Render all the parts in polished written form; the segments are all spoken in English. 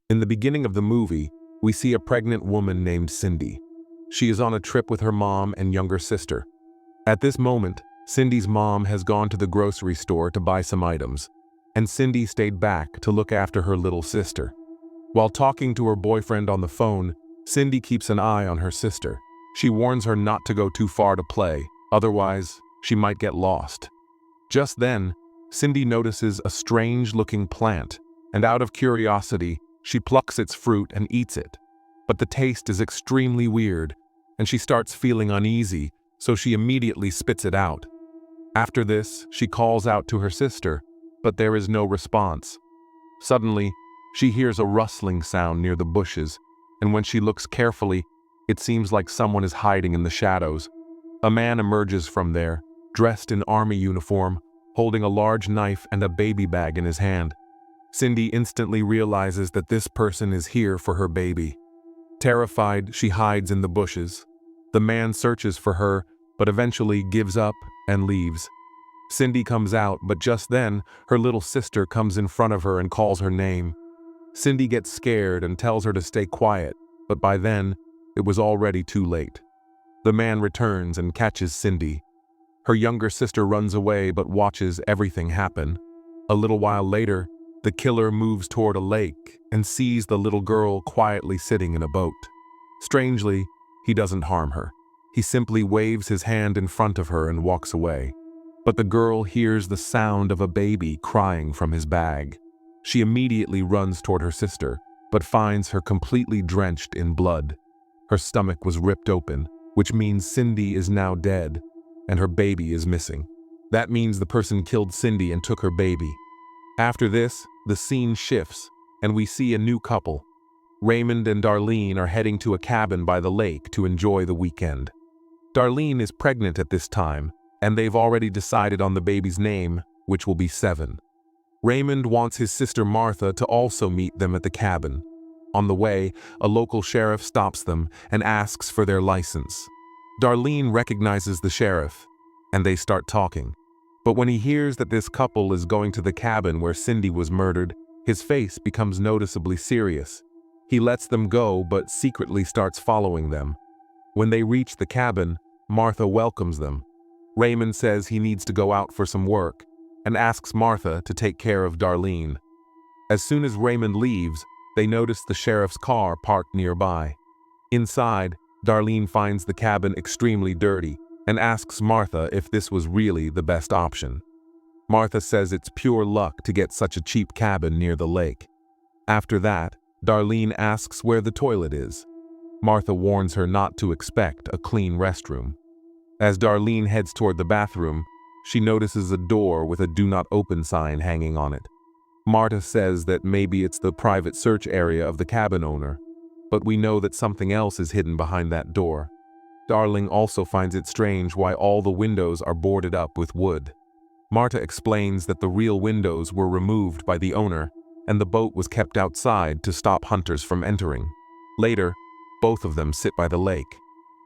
In the beginning of the movie, we see a pregnant woman named Cindy. She is on a trip with her mom and younger sister. At this moment, Cindy's mom has gone to the grocery store to buy some items, and Cindy stayed back to look after her little sister. While talking to her boyfriend on the phone, Cindy keeps an eye on her sister. She warns her not to go too far to play, otherwise, she might get lost. Just then, Cindy notices a strange-looking plant, and out of curiosity, she plucks its fruit and eats it. But the taste is extremely weird, and she starts feeling uneasy, so she immediately spits it out. After this, she calls out to her sister, but there is no response. Suddenly, she hears a rustling sound near the bushes, and when she looks carefully, it seems like someone is hiding in the shadows. A man emerges from there, dressed in army uniform, holding a large knife and a baby bag in his hand. Cindy instantly realizes that this person is here for her baby. Terrified, she hides in the bushes. The man searches for her, but eventually gives up and leaves. Cindy comes out, but just then, her little sister comes in front of her and calls her name. Cindy gets scared and tells her to stay quiet, but by then, it was already too late. The man returns and catches Cindy. Her younger sister runs away but watches everything happen. A little while later, the killer moves toward a lake and sees the little girl quietly sitting in a boat. Strangely, he doesn't harm her. He simply waves his hand in front of her and walks away. But the girl hears the sound of a baby crying from his bag. She immediately runs toward her sister, but finds her completely drenched in blood. Her stomach was ripped open, which means Cindy is now dead, and her baby is missing. That means the person killed Cindy and took her baby. After this, the scene shifts, and we see a new couple. Raymond and Darlene are heading to a cabin by the lake to enjoy the weekend. Darlene is pregnant at this time, and they've already decided on the baby's name, which will be Seven. Raymond wants his sister Martha to also meet them at the cabin. On the way, a local sheriff stops them and asks for their license. Darlene recognizes the sheriff, and they start talking. But when he hears that this couple is going to the cabin where Cindy was murdered, his face becomes noticeably serious. He lets them go but secretly starts following them. When they reach the cabin, Martha welcomes them. Raymond says he needs to go out for some work and asks Martha to take care of Darlene. As soon as Raymond leaves, they notice the sheriff's car parked nearby. Inside, Darlene finds the cabin extremely dirty and asks Martha if this was really the best option. Martha says it's pure luck to get such a cheap cabin near the lake. After that, Darlene asks where the toilet is. Martha warns her not to expect a clean restroom. As Darlene heads toward the bathroom, she notices a door with a "Do Not Open" sign hanging on it. Martha says that maybe it's the private search area of the cabin owner, but we know that something else is hidden behind that door. Darling also finds it strange why all the windows are boarded up with wood. Martha explains that the real windows were removed by the owner, and the boat was kept outside to stop hunters from entering. Later, both of them sit by the lake.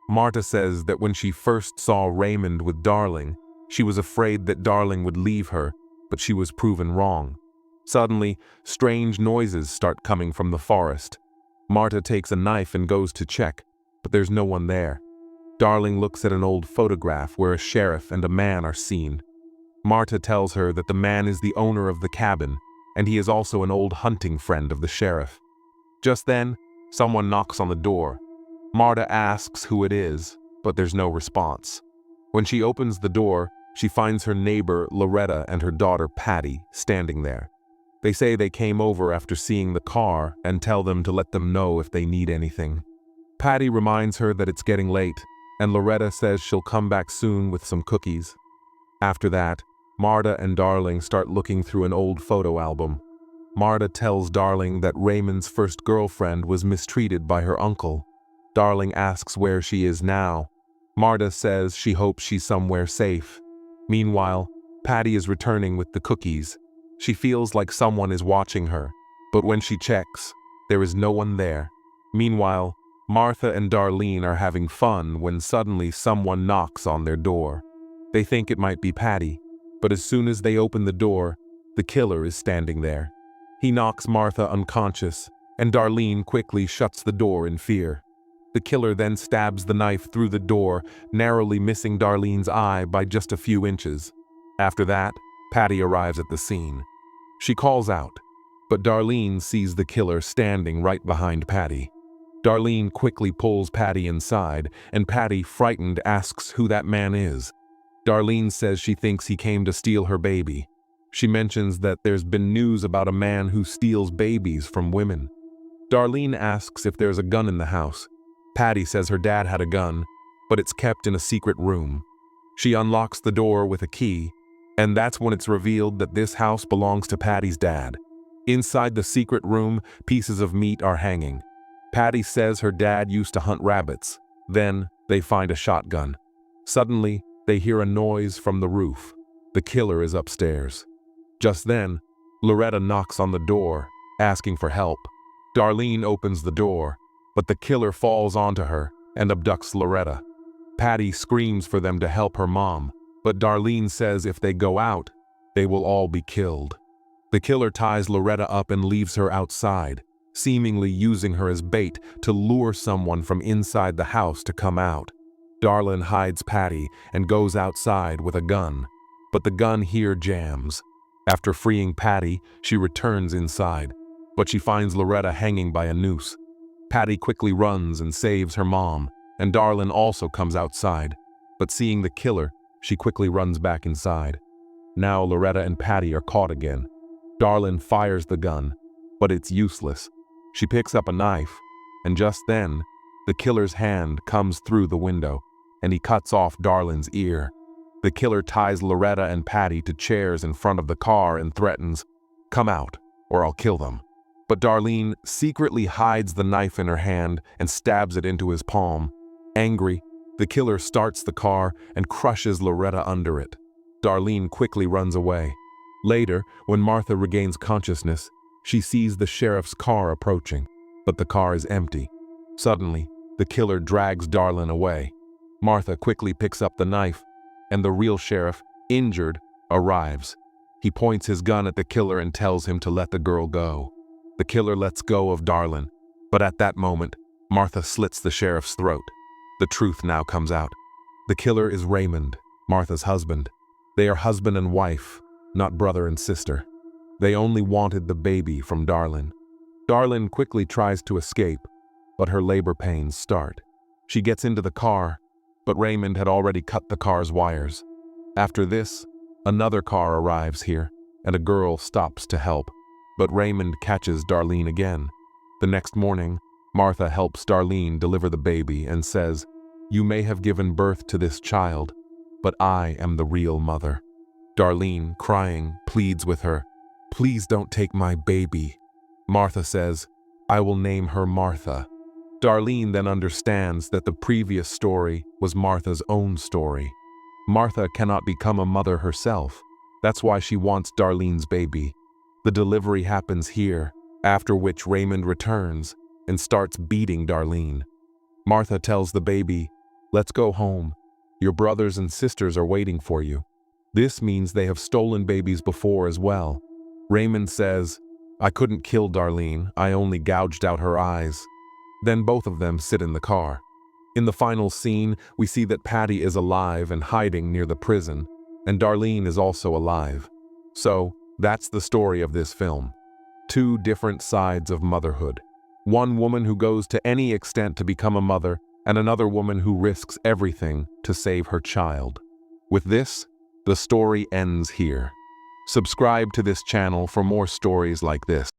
Martha says that when she first saw Raymond with Darling, she was afraid that Darling would leave her, but she was proven wrong. Suddenly, strange noises start coming from the forest. Martha takes a knife and goes to check, but there's no one there. Darling looks at an old photograph where a sheriff and a man are seen. Martha tells her that the man is the owner of the cabin, and he is also an old hunting friend of the sheriff. Just then, someone knocks on the door. Martha asks who it is, but there's no response. When she opens the door, she finds her neighbor Loretta and her daughter Patty standing there. They say they came over after seeing the car and tell them to let them know if they need anything. Patty reminds her that it's getting late, and Loretta says she'll come back soon with some cookies. After that, Martha and Darling start looking through an old photo album. Martha tells Darling that Raymond's first girlfriend was mistreated by her uncle. Darling asks where she is now. Martha says she hopes she's somewhere safe. Meanwhile, Patty is returning with the cookies. She feels like someone is watching her, but when she checks, there is no one there. Meanwhile, Martha and Darlene are having fun when suddenly someone knocks on their door. They think it might be Patty, but as soon as they open the door, the killer is standing there. He knocks Martha unconscious and Darlene quickly shuts the door in fear. The killer then stabs the knife through the door, narrowly missing Darlene's eye by just a few inches. After that, Patty arrives at the scene. She calls out, but Darlene sees the killer standing right behind Patty. Darlene quickly pulls Patty inside, and Patty, frightened, asks who that man is. Darlene says she thinks he came to steal her baby. She mentions that there's been news about a man who steals babies from women. Darlene asks if there's a gun in the house. Patty says her dad had a gun, but it's kept in a secret room. She unlocks the door with a key, and that's when it's revealed that this house belongs to Patty's dad. Inside the secret room, pieces of meat are hanging. Patty says her dad used to hunt rabbits. Then, they find a shotgun. Suddenly, they hear a noise from the roof. The killer is upstairs. Just then, Loretta knocks on the door, asking for help. Darlene opens the door, but the killer falls onto her and abducts Loretta. Patty screams for them to help her mom, but Darlene says if they go out, they will all be killed. The killer ties Loretta up and leaves her outside, seemingly using her as bait to lure someone from inside the house to come out. Darlene hides Patty and goes outside with a gun, but the gun here jams. After freeing Patty, she returns inside, but she finds Loretta hanging by a noose. Patty quickly runs and saves her mom, and Darlene also comes outside, but seeing the killer, she quickly runs back inside. Now Loretta and Patty are caught again. Darlene fires the gun, but it's useless. She picks up a knife, and just then, the killer's hand comes through the window, and he cuts off Darlene's ear. The killer ties Loretta and Patty to chairs in front of the car and threatens, "Come out, or I'll kill them." But Darlene secretly hides the knife in her hand and stabs it into his palm. Angry, the killer starts the car and crushes Loretta under it. Darlene quickly runs away. Later, when Martha regains consciousness, she sees the sheriff's car approaching, but the car is empty. Suddenly, the killer drags Darlene away. Martha quickly picks up the knife, and the real sheriff, injured, arrives. He points his gun at the killer and tells him to let the girl go. The killer lets go of Darlene, but at that moment, Martha slits the sheriff's throat. The truth now comes out. The killer is Raymond, Martha's husband. They are husband and wife, not brother and sister. They only wanted the baby from Darlene. Darlene quickly tries to escape, but her labor pains start. She gets into the car, but Raymond had already cut the car's wires. After this, another car arrives here, and a girl stops to help, but Raymond catches Darlene again. The next morning, Martha helps Darlene deliver the baby and says, "You may have given birth to this child, but I am the real mother." Darlene, crying, pleads with her, "Please don't take my baby." Martha says, "I will name her Martha." Darlene then understands that the previous story was Martha's own story. Martha cannot become a mother herself. That's why she wants Darlene's baby. The delivery happens here, after which Raymond returns and starts beating Darlene. Martha tells the baby, "Let's go home. Your brothers and sisters are waiting for you." This means they have stolen babies before as well. Raymond says, "I couldn't kill Darlene, I only gouged out her eyes." Then both of them sit in the car. In the final scene, we see that Patty is alive and hiding near the prison, and Darlene is also alive. So, that's the story of this film. Two different sides of motherhood. One woman who goes to any extent to become a mother, and another woman who risks everything to save her child. With this, the story ends here. Subscribe to this channel for more stories like this.